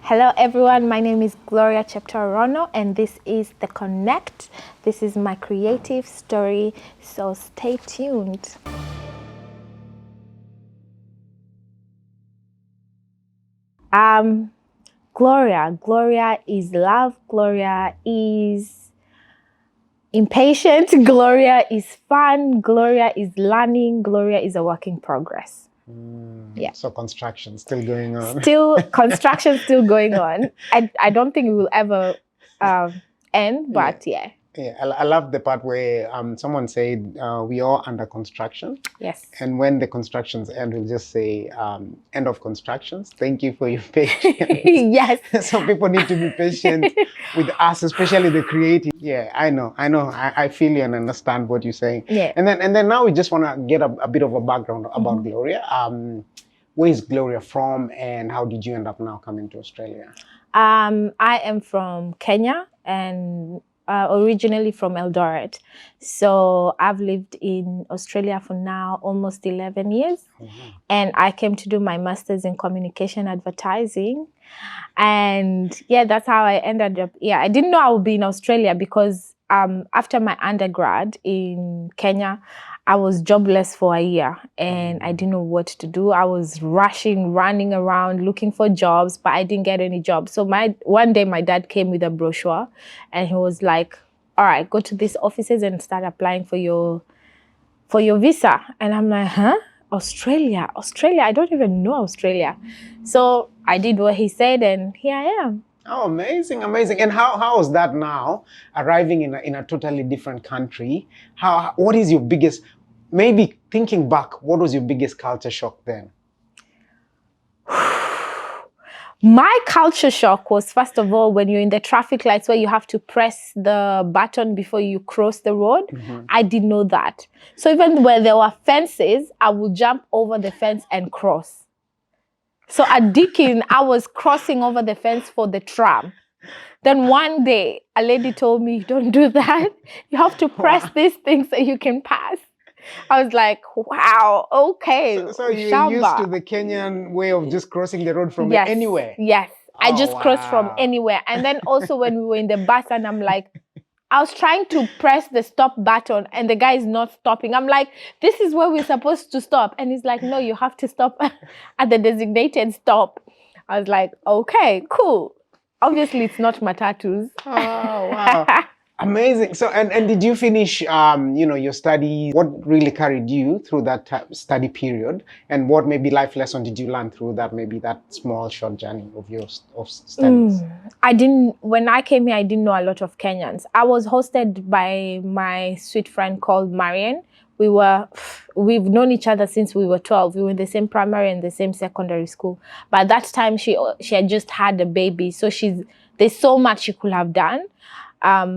Hello everyone, my name is Gloria Rono and this is The Connect. This is my creative story, so stay tuned. Gloria is love, Gloria is impatient, Gloria is fun, Gloria is learning, Gloria is a work in progress. Yeah. So construction still going on. Construction still going on. I don't think it will ever end, but yeah. Yeah, I love the part where someone said we are under construction. Yes. And when the constructions end, we'll just say end of constructions. Thank you for your patience. Yes. So people need to be patient with us, especially the creative. Yeah, I know. I feel you and understand what you're saying. Yeah. And then now we just want to get a bit of a background about Gloria. Where is Gloria from, and how did you end up now coming to Australia? I am from Kenya and originally from Eldoret. So I've lived in Australia for now almost 11 years. And I came to do my master's in communication advertising. And yeah, that's how I ended up. Yeah, I didn't know I would be in Australia because after my undergrad in Kenya, I was jobless for a year and I didn't know what to do. I was running around looking for jobs, but I didn't get any jobs. So one day my dad came with a brochure and he was like, all right, go to these offices and start applying for your visa. And I'm like, huh? Australia, I don't even know Australia. So I did what he said and here I am. Oh, amazing. And how is that now, arriving in a totally different country? What is your biggest, maybe thinking back, what was your biggest culture shock then? My culture shock was, first of all, when you're in the traffic lights where you have to press the button before you cross the road. I didn't know that. So even where there were fences, I would jump over the fence and cross. So at Deakin, I was crossing over the fence for the tram. Then one day, a lady told me, don't do that. You have to press this thing so you can pass. I was like, wow, okay. So you're used to the Kenyan way of just crossing the road from anywhere? Yes, I just crossed from anywhere. And then also when we were in the bus and I'm like, I was trying to press the stop button and the guy is not stopping. I'm like, this is where we're supposed to stop. And he's like, no, you have to stop at the designated stop. I was like, okay, cool. Obviously, it's not matatus. Oh, wow. Amazing. So, and did you finish, your studies? What really carried you through that study period? And what maybe life lesson did you learn through that, maybe that small, short journey of yours of studies? When I came here, I didn't know a lot of Kenyans. I was hosted by my sweet friend called Marian. We've known each other since we were 12. We were in the same primary and the same secondary school. But at that time, she had just had a baby. So there's so much she could have done.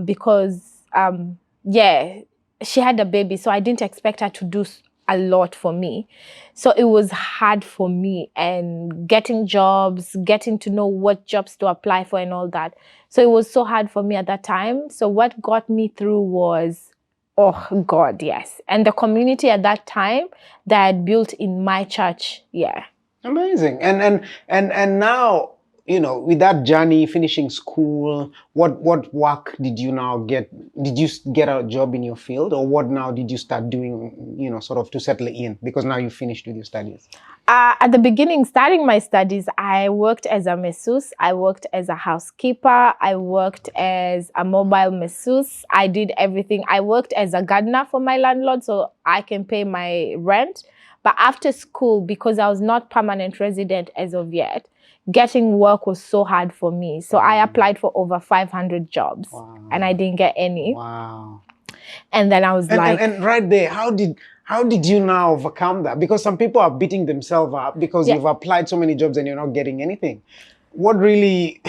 Because she had a baby, so I didn't expect her to do a lot for me. So it was hard for me and getting jobs, getting to know what jobs to apply for and all that. So it was so hard for me at that time. So what got me through was, oh God, yes. And the community at that time that I had built in my church, yeah. Amazing. And now, with that journey, finishing school, what work did you now get? Did you get a job in your field, or what now did you start doing, sort of to settle in? Because now you finished with your studies. At the beginning, starting my studies, I worked as a masseuse. I worked as a housekeeper. I worked as a mobile masseuse. I did everything. I worked as a gardener for my landlord so I can pay my rent. But after school, because I was not permanent resident as of yet, getting work was so hard for me. So I applied for over 500 jobs and I didn't get any. Wow. And then I was and right there, how did you now overcome that? Because some people are beating themselves up because you've applied so many jobs and you're not getting anything. What really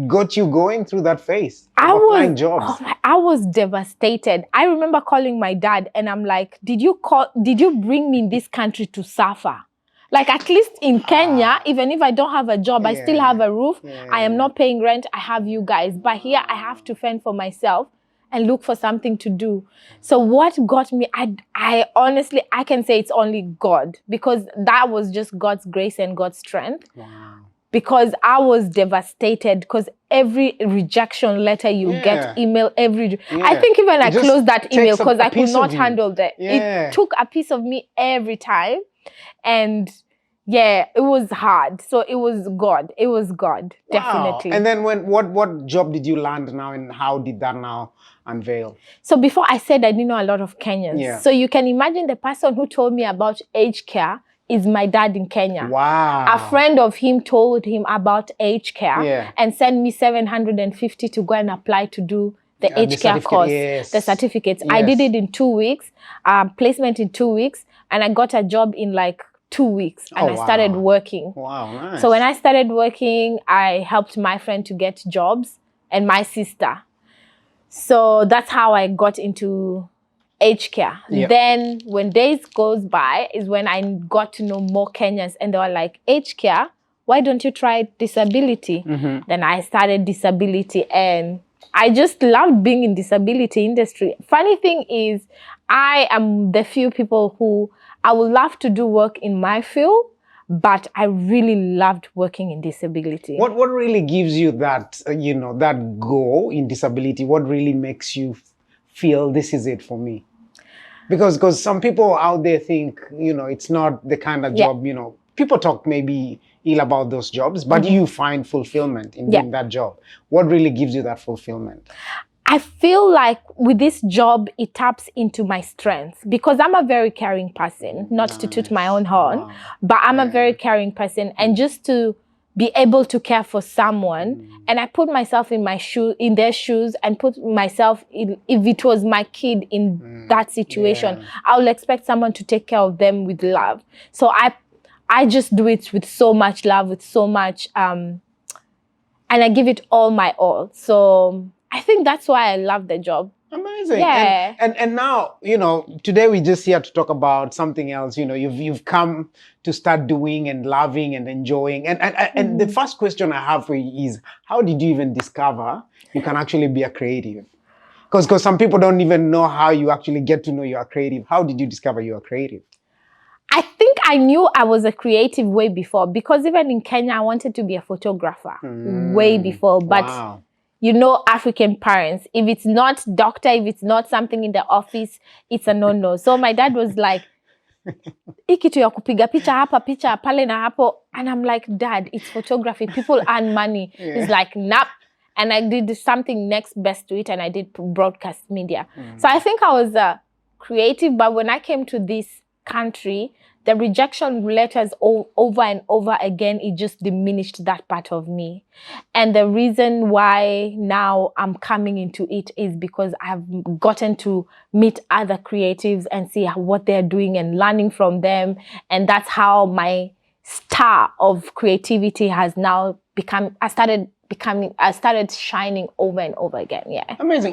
got you going through that phase I of applying was, jobs? oh I was devastated. I remember calling my dad and I'm like, did you bring me in this country to suffer? Like, at least in Kenya, even if I don't have a job, I still have a roof. I am not paying rent. I have you guys. But here I have to fend for myself and look for something to do. So what got me, I honestly, I can say it's only God, because that was just God's grace and God's strength. Wow. Because I was devastated, because every rejection letter you get, email, I think even I closed that email because I could not handle that. It took a piece of me every time. And yeah, it was hard. So it was God. It was God, definitely. And then what job did you land now, and how did that now unveil? So before I said I didn't know a lot of Kenyans. So you can imagine the person who told me about aged care is my dad in Kenya. Wow. A friend of him told him about aged care and sent me 750 to go and apply to do the aged care course, the certificates. I did it in 2 weeks, placement in 2 weeks, and I got a job in like 2 weeks, and I started working. Wow, nice. So when I started working, I helped my friend to get jobs and my sister. So that's how I got into aged care. Then when days goes by is when I got to know more Kenyans, and they were like, aged care, why don't you try disability? Then I started disability, and I just loved being in disability industry. Funny thing is, I am the few people who I would love to do work in my field, but I really loved working in disability. What really gives you that, that go in disability? What really makes you feel this is it for me? Because some people out there think, it's not the kind of job, people talk maybe ill about those jobs, but you find fulfillment in doing that job. What really gives you that fulfillment? I feel like with this job, it taps into my strengths, because I'm a very caring person, not to toot my own horn, but I'm a very caring person. And just to be able to care for someone, and I put myself in their shoes, and put myself in, if it was my kid in that situation, I will expect someone to take care of them with love. So I just do it with so much love, with so much, and I give it all my all. So I think that's why I love the job. Amazing. Yeah. And now, today we're just here to talk about something else. You've come to start doing and loving and enjoying. And the first question I have for you is, how did you even discover you can actually be a creative? Because some people don't even know how you actually get to know you are creative. How did you discover you are creative? I think I knew I was a creative way before, because even in Kenya, I wanted to be a photographer way before. But African parents, if it's not doctor, if it's not something in the office, it's a no-no. So my dad was like, ikitu ya kupiga picha hapa, picha pale na hapo. And I'm like, Dad, it's photography. People earn money. He's like, nah. And I did something next best to it, and I did broadcast media. So I think I was creative, but when I came to this country, the rejection letters over and over again, it just diminished that part of me. And the reason why now I'm coming into it is because I've gotten to meet other creatives and see what they're doing and learning from them. And that's how my star of creativity has now become, I started shining over and over again. Yeah. Amazing.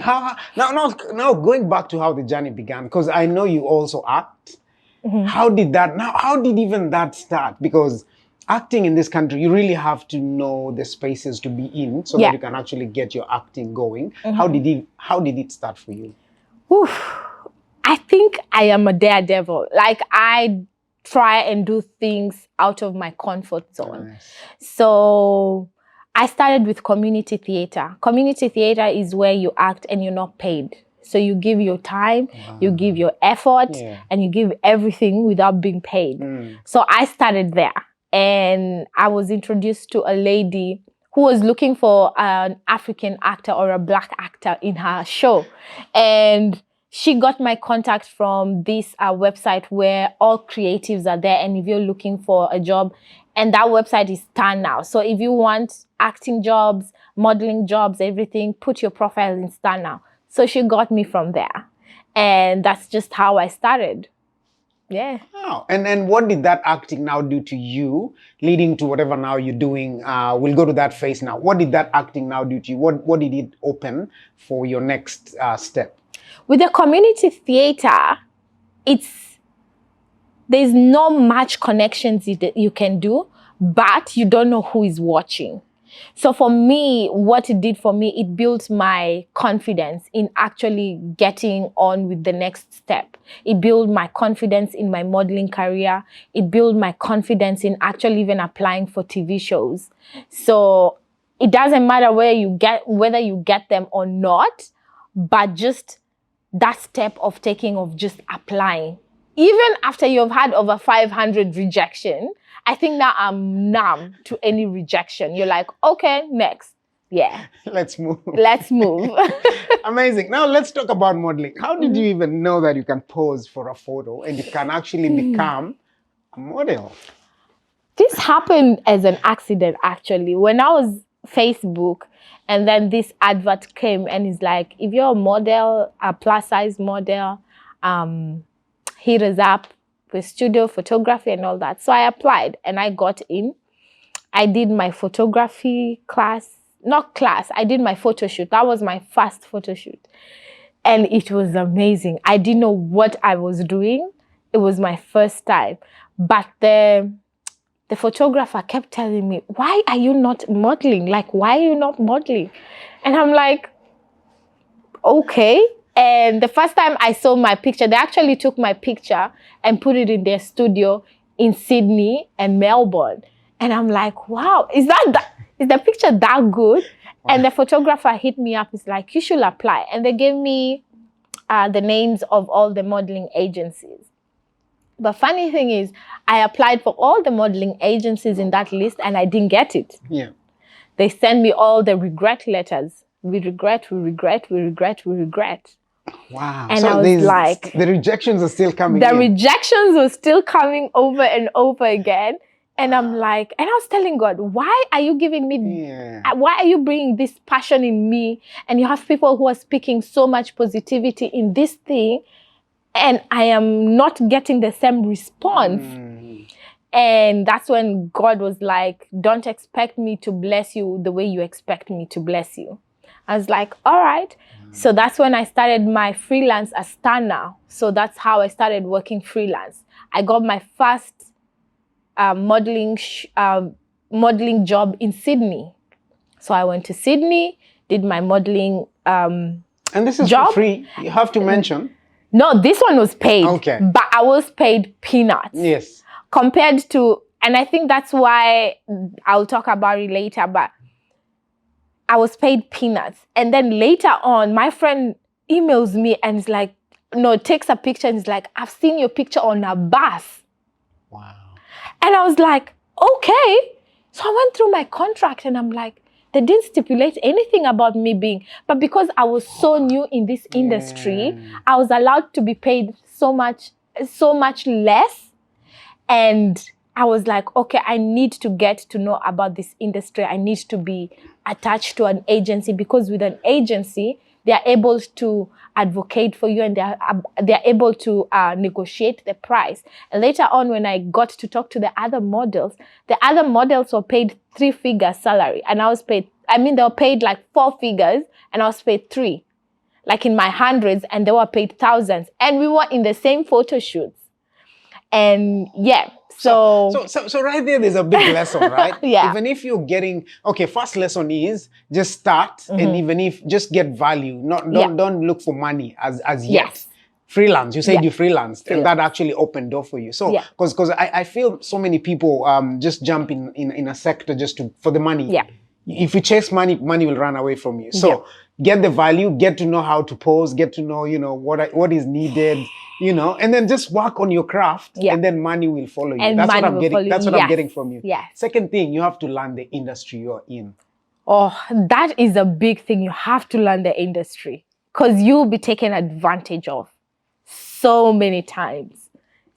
Now going back to how the journey began, because I know you also act. How did even that start? Because acting in this country, you really have to know the spaces to be in so that you can actually get your acting going. How did it start for you? I think I am a daredevil. Like, I try and do things out of my comfort zone. Nice. So I started with community theater. Community theater is where you act and you're not paid. So you give your time, you give your effort, and you give everything without being paid. So I started there, and I was introduced to a lady who was looking for an African actor or a Black actor in her show. And she got my contact from this website where all creatives are there. And if you're looking for a job, and that website is Star now. So if you want acting jobs, modeling jobs, everything, put your profile in Star now. So she got me from there. And that's just how I started. Yeah. Wow. And what did that acting now do to you, leading to whatever now you're doing? We'll go to that phase now. What did that acting now do to you? What did it open for your next step? With the community theater, there's not much connections you can do, but you don't know who is watching. So for me, what it did for me, it built my confidence in actually getting on with the next step. It built my confidence in my modeling career. It built my confidence in actually even applying for TV shows. So it doesn't matter whether you get them or not, but just that step of just applying. Even after you've had over 500 rejection, I think now I'm numb to any rejection. You're like, okay, next. Yeah. Let's move. Let's move. Amazing. Now let's talk about modeling. How did you even know that you can pose for a photo and you can actually become a model? This happened as an accident, actually. When I was Facebook, and then this advert came and it's like, if you're a model, a plus size model, hit us up with studio photography and all that. So I applied and I got in. I did my photography I did my photo shoot. That was my first photo shoot. And it was amazing. I didn't know what I was doing. It was my first time. But the photographer kept telling me, why are you not modeling? Like, why are you not modeling? And I'm like, okay. And the first time I saw my picture, they actually took my picture and put it in their studio in Sydney and Melbourne. And I'm like, wow, is the picture that good? Wow. And the photographer hit me up. It's like, you should apply. And they gave me the names of all the modeling agencies. But funny thing is, I applied for all the modeling agencies in that list and I didn't get it. Yeah. They sent me all the regret letters. We regret, we regret, we regret, we regret. Wow. And so I was like, the rejections are still coming in. Rejections were still coming over and over again. And I'm like, and I was telling God, why are you giving me, why are you bringing this passion in me? And you have people who are speaking so much positivity in this thing, and I am not getting the same response. And that's when God was like, don't expect me to bless you the way you expect me to bless you. I was like, all right. So that's when I started my freelance as star now. So that's how I started working freelance. I got my first modeling job in Sydney. So I went to Sydney, did my modeling and this is job. For free, you have to mention. No, this one was paid. Okay. But I was paid peanuts. Yes. Compared to, and I think that's why I'll talk about it later, but I was paid peanuts. And then later on, my friend emails me and is like, no, takes a picture and is like, I've seen your picture on a bus. Wow. And I was like, okay. So I went through my contract and I'm like, they didn't stipulate anything about me being, but because I was so new in this industry, I was allowed to be paid so much less. And I was like, okay, I need to get to know about this industry. I need to be attached to an agency, because with an agency, they are able to advocate for you and they are able to negotiate the price. And later on, when I got to talk to the other models were paid 3-figure salary. And I was paid, they were paid like 4 figures and I was paid 3, like in my hundreds, and they were paid thousands. And we were in the same photo shoots. And yeah, so right there's a big lesson, right? Yeah. Even if you're getting, first lesson is just start, and even if just get value, don't look for money as yet. Yes. Freelance, you said you freelanced, and that actually opened door for you. So, because I feel so many people just jump in a sector just for the money. Yeah. If you chase money, money will run away from you. So get the value, get to know how to pose, get to know, what is needed, and then just work on your craft, and then money will follow you. And that's money what I'm will getting. follow That's you. what I'm getting from you. Yes. Second thing, you have to learn the industry you're in. Oh, that is a big thing. You have to learn the industry, because you'll be taken advantage of so many times.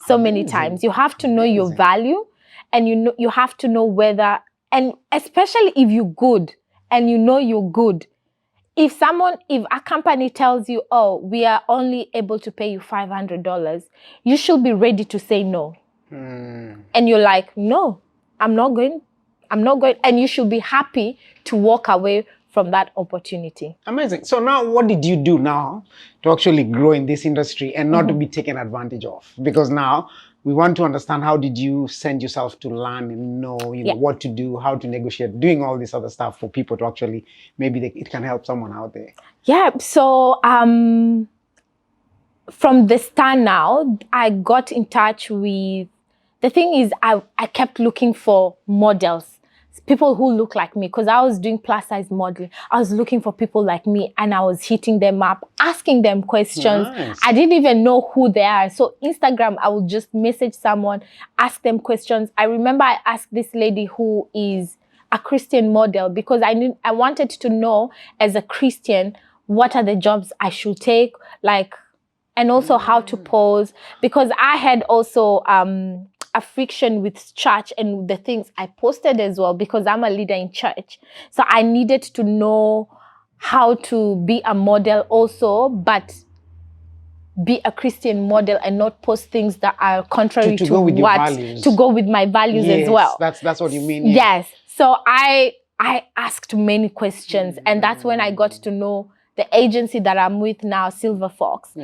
So many times. You have to know your value, and you have to know whether, and especially if you're good and you're good, if a company tells you, oh, we are only able to pay you $500, you should be ready to say no. And you're like, no, I'm not going. And you should be happy to walk away from that opportunity. Amazing. So now what did you do now to actually grow in this industry and not to be taken advantage of? Because now we want to understand, how did you send yourself to learn and know, what to do, how to negotiate, doing all this other stuff for people to actually, maybe it can help someone out there. Yeah. So from the start now, I got in touch with, the thing is, I kept looking for models, people who look like me, because I was doing plus size modeling. I was looking for people like me, and I was hitting them up, asking them questions. Nice. I didn't even know who they are. So Instagram, I would just message someone, ask them questions. I remember I asked this lady who is a Christian model, because I wanted to know, as a Christian, what are the jobs I should take, like, and also how to pose, because I had also a friction with church and the things I posted as well, because I'm a leader in church. So I needed to know how to be a model also, but be a Christian model and not post things that are contrary to go with your values. To go with my values as well. That's what you mean. Yes. So I asked many questions, and that's when I got to know the agency that I'm with now, Silver Fox.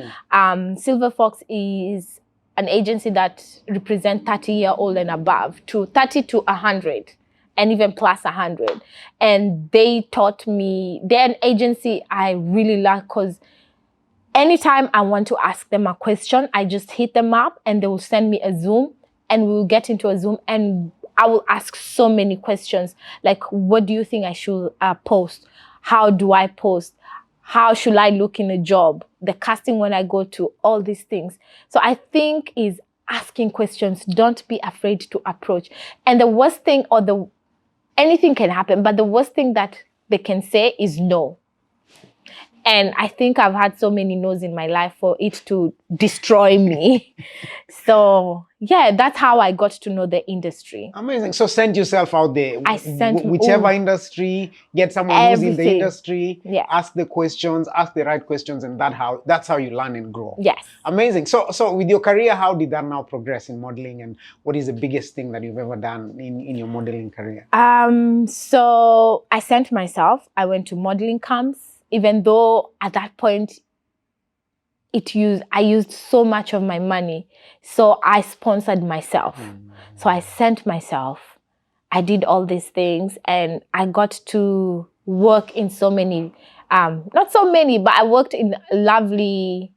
Silver Fox is an agency that represents 30-year-old and above, to 30 to 100, and even plus 100. And they taught me, they're an agency I really like, because anytime I want to ask them a question, I just hit them up and they will send me a Zoom, and we will get into a Zoom, and I will ask so many questions. Like, what do you think I should post? How do I post? How should I look in a job? The casting when I go to, all these things. So I think is asking questions. Don't be afraid to approach. And the worst thing, anything can happen, but the worst thing that they can say is no. And I think I've had so many no's in my life for it to destroy me. So yeah, that's how I got to know the industry. Amazing. So send yourself out there. I sent whichever industry, get someone who's in the industry, ask the questions, ask the right questions, and that's how you learn and grow. Yes. Amazing. So with your career, how did that now progress in modeling, and what is the biggest thing that you've ever done in your modeling career? So I sent myself. I went to modeling camps. Even though at that point, I used so much of my money. So I sponsored myself. So I sent myself. I did all these things, and I got to work in so many, not so many, but I worked in lovely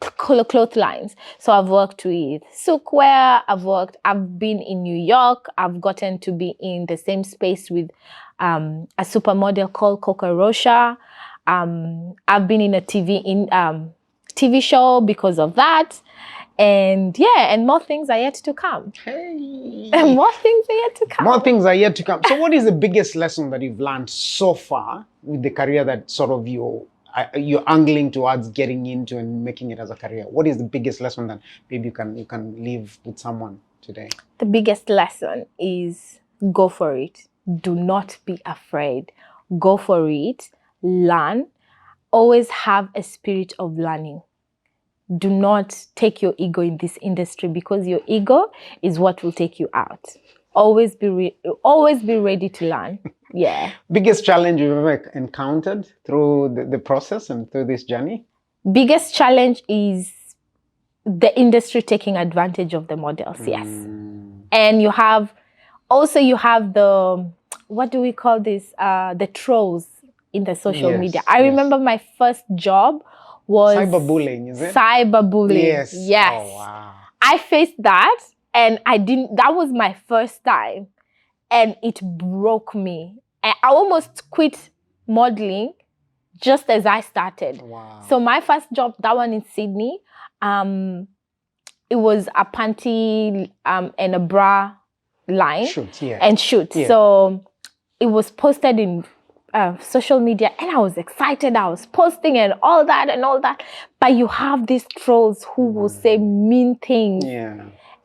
cloth lines. So I've worked with Sookwear, I've been in New York, I've gotten to be in the same space with a supermodel called Coca Rocha. I've been in a TV show because of that. And yeah, and more things are yet to come. Hey. And more things are yet to come. More things are yet to come. So what is the biggest lesson that you've learned so far with the career that sort of you're angling towards getting into and making it as a career? What is the biggest lesson that maybe you can leave with someone today? The biggest lesson is go for it. Do not be afraid. Go for it. Learn. Always have a spirit of learning. Do not take your ego in this industry, because your ego is what will take you out. Always be ready to learn. Yeah. Biggest challenge you've ever encountered through the process and through this journey? Biggest challenge is the industry taking advantage of the models. Yes. And you have the, what do we call this? The trolls in the social media. I remember my first job was cyberbullying, is it? Cyberbullying. Yes. Oh, wow. I faced that, and that was my first time, and it broke me. And I almost quit modeling just as I started. Wow. So my first job, that one in Sydney, it was a panty and a bra line. Shoot. So it was posted in social media, and I was excited. I was posting and all that. But you have these trolls who will say mean things. Yeah.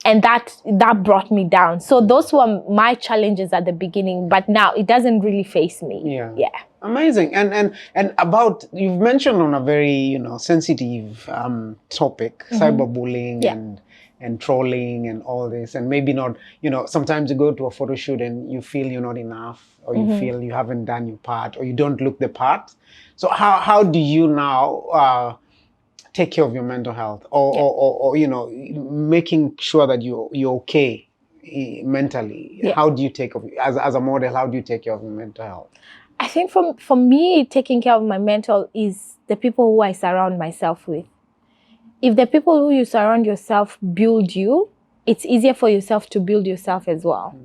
And that brought me down. So those were my challenges at the beginning, but now it doesn't really face me. Yeah. Amazing. And about, you've mentioned on a very, sensitive topic, cyberbullying and trolling and all this, and maybe not, sometimes you go to a photo shoot and you feel you're not enough, or you feel you haven't done your part, or you don't look the part. So how do you now take care of your mental health, or making sure that you're okay mentally? How do you take of, as a model, how do you take care of your mental health? I think for me, taking care of my mental is the people who I surround myself with. If the people who you surround yourself build you, it's easier for yourself to build yourself as well.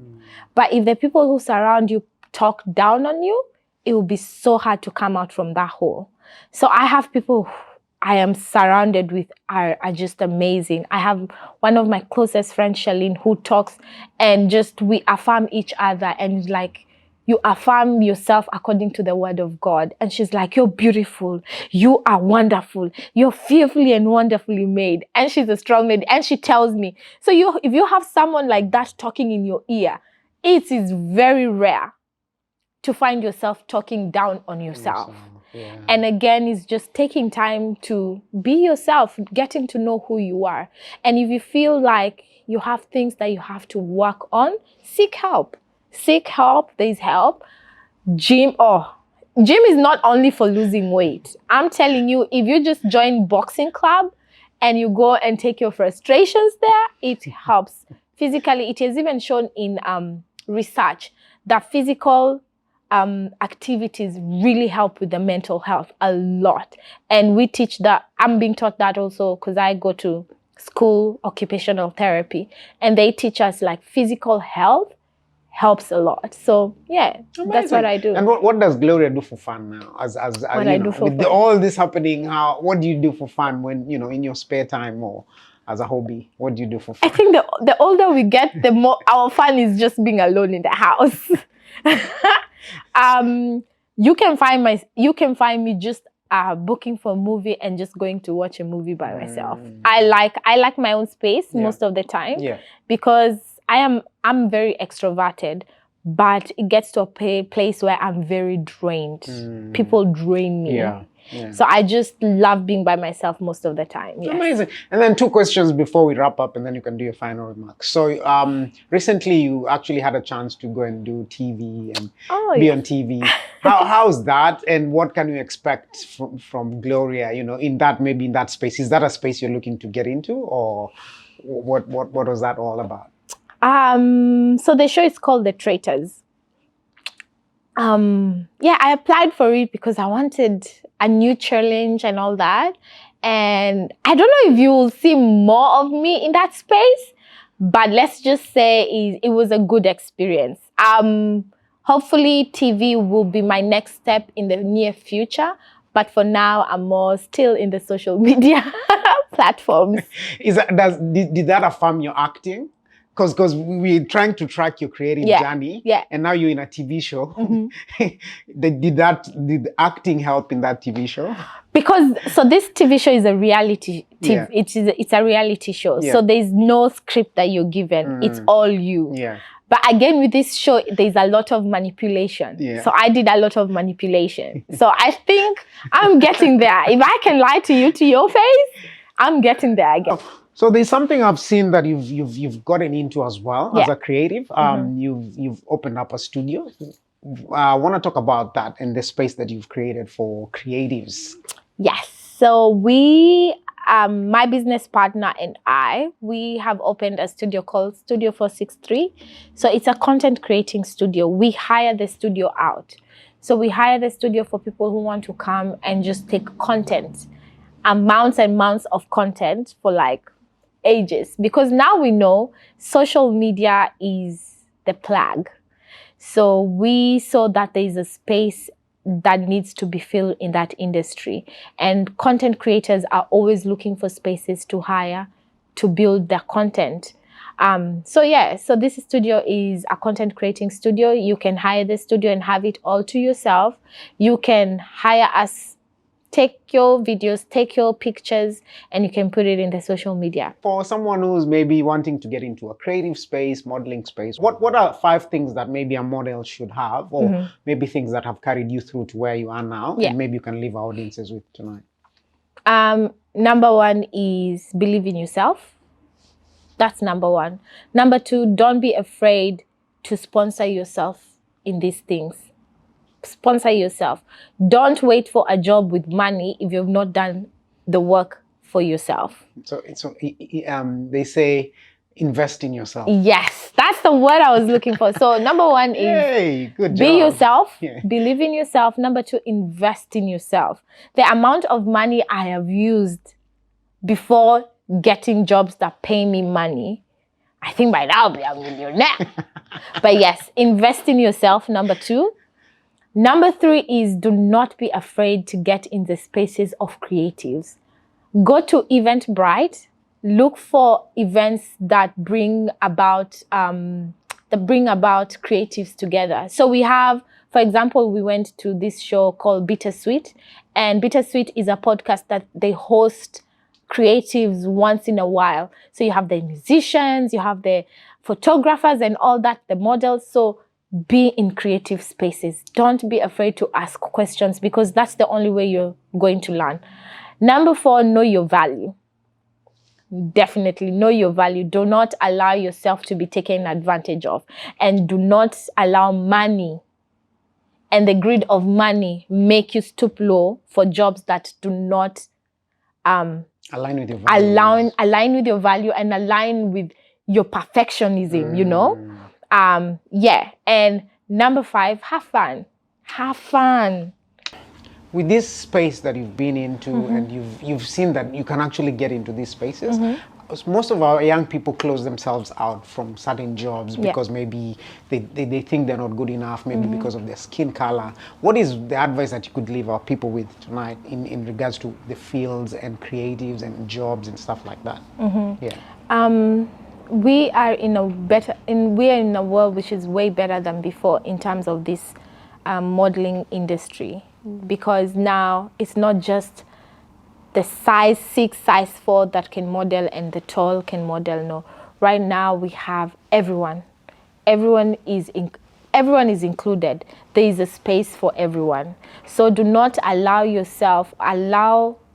But if the people who surround you talk down on you, it will be so hard to come out from that hole. So I have people I am surrounded with are just amazing. I have one of my closest friends, Charlene, who talks and just we affirm each other, and like, you affirm yourself according to the word of God. And she's like, you're beautiful. You are wonderful. You're fearfully and wonderfully made. And she's a strong lady. And she tells me, so if you have someone like that talking in your ear, it is very rare to find yourself talking down on yourself. Yeah. And again, it's just taking time to be yourself, getting to know who you are. And if you feel like you have things that you have to work on, seek help. Seek help. There's help. Gym is not only for losing weight. I'm telling you, if you just join boxing club and you go and take your frustrations there, it helps. Physically, it has even shown in research that physical activities really help with the mental health a lot. And we teach that. I'm being taught that also because I go to school, occupational therapy, and they teach us like physical health helps a lot. So yeah, that's what I do. And what does Gloria do for fun now? As what I do for with fun. all this happening, what do you do for fun when in your spare time or as a hobby? What do you do for fun? I think the older we get, the more our fun is just being alone in the house. You can find me just booking for a movie and just going to watch a movie by myself. I like my own space most of the time because I'm very extroverted, but it gets to a place where I'm very drained. People drain me. So I just love being by myself most of the time. Yes. Amazing. And then 2 questions before we wrap up, and then you can do your final remarks. So recently you actually had a chance to go and do TV and be on TV. How's that, and what can you expect from Gloria, in that space? Is that a space you're looking to get into, or what was that all about? So the show is called The Traitors. I applied for it because I wanted a new challenge and all that. And I don't know if you will see more of me in that space, but let's just say it was a good experience. Hopefully TV will be my next step in the near future. But for now, I'm more still in the social media platforms. Did that affirm your acting? Because we're trying to track your creative journey, and now you're in a TV show. Did acting help in that TV show? Because this TV show is a reality. It's a reality show. So there's no script that you're given. It's all you. But again, with this show, there's a lot of manipulation. So I did a lot of manipulation. So I think I'm getting there. If I can lie to you to your face, I'm getting there again. So there's something I've seen that you've gotten into as well as a creative. You've opened up a studio. I want to talk about that and the space that you've created for creatives. Yes. So we, my business partner and we have opened a studio called Studio 463. So it's a content creating studio. We hire the studio out. So we hire the studio for people who want to come and just take content, amounts and amounts of content for like ages, because now we know social media is the plague. So we saw that there is a space that needs to be filled in that industry, and content creators are always looking for spaces to hire to build their content. So this studio is a content creating studio. You can hire the studio and have it all to yourself. You can hire us take your videos, take your pictures, and you can put it in the social media. For someone who's maybe wanting to get into a creative space, modeling space, what are 5 things that maybe a model should have, or maybe things that have carried you through to where you are now, and maybe you can leave our audiences with tonight? Number 1 is believe in yourself. That's number 1. Number 2, don't be afraid to sponsor yourself in these things. Sponsor yourself. Don't wait for a job with money if you've not done the work for yourself. So they say invest in yourself. Yes, that's the word I was looking for. So number 1 is good be job. yourself, believe in yourself. Number 2, invest in yourself. The amount of money I have used before getting jobs that pay me money, I think by now I'll be a millionaire. But yes, invest in yourself, number 2. Number 3 is do not be afraid to get in the spaces of creatives. Go to Eventbrite. Look for events that bring about creatives together. So we have, for example, we went to this show called Bittersweet, and Bittersweet is a podcast that they host creatives once in a while. So you have the musicians, you have the photographers and all that, the models. So be in creative spaces. Don't be afraid to ask questions, because that's the only way you're going to learn. Number 4, know your value. Definitely know your value. Do not allow yourself to be taken advantage of, and do not allow money and the greed of money make you stoop low for jobs that do not align with your value. Align with your value and align with your perfectionism, you know? And number 5, have fun. Have fun. With this space that you've been into, and you've seen that you can actually get into these spaces, most of our young people close themselves out from certain jobs because maybe they think they're not good enough, maybe because of their skin color. What is the advice that you could leave our people with tonight in regards to the fields and creatives and jobs and stuff like that? We are in a world which is way better than before in terms of this modeling industry, because now it's not just the size 6, size 4 that can model and the tall can model. No, right now we have everyone. Everyone is included. There is a space for everyone. So do not allow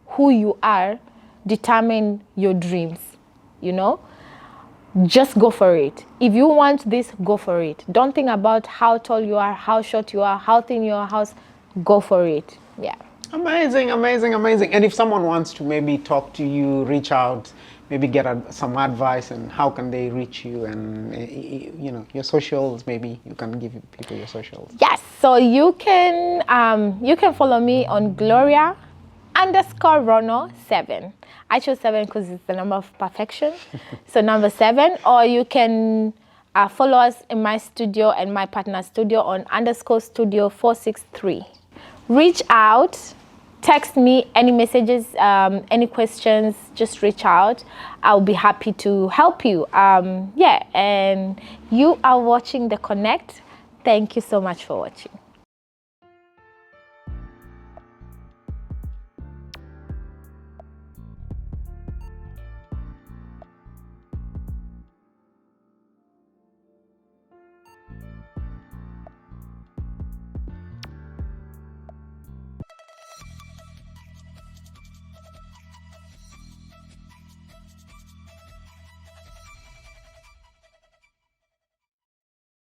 who you are determine your dreams, you know? Just go for it. If you want this, go for it. Don't think about how tall you are, how short you are, how thin your house. Go for it. Yeah. Amazing, amazing, amazing. And if someone wants to maybe talk to you, reach out, maybe get some advice, and how can they reach you, and your socials, maybe you can give people your socials. Yes. So you can follow me on Gloria_Rono 7. I chose 7 because it's the number of perfection. So number 7, or you can follow us in my studio and my partner's studio on _studio 463. Reach out, text me any messages, any questions, just reach out. I'll be happy to help you. And you are watching The Connect. Thank you so much for watching.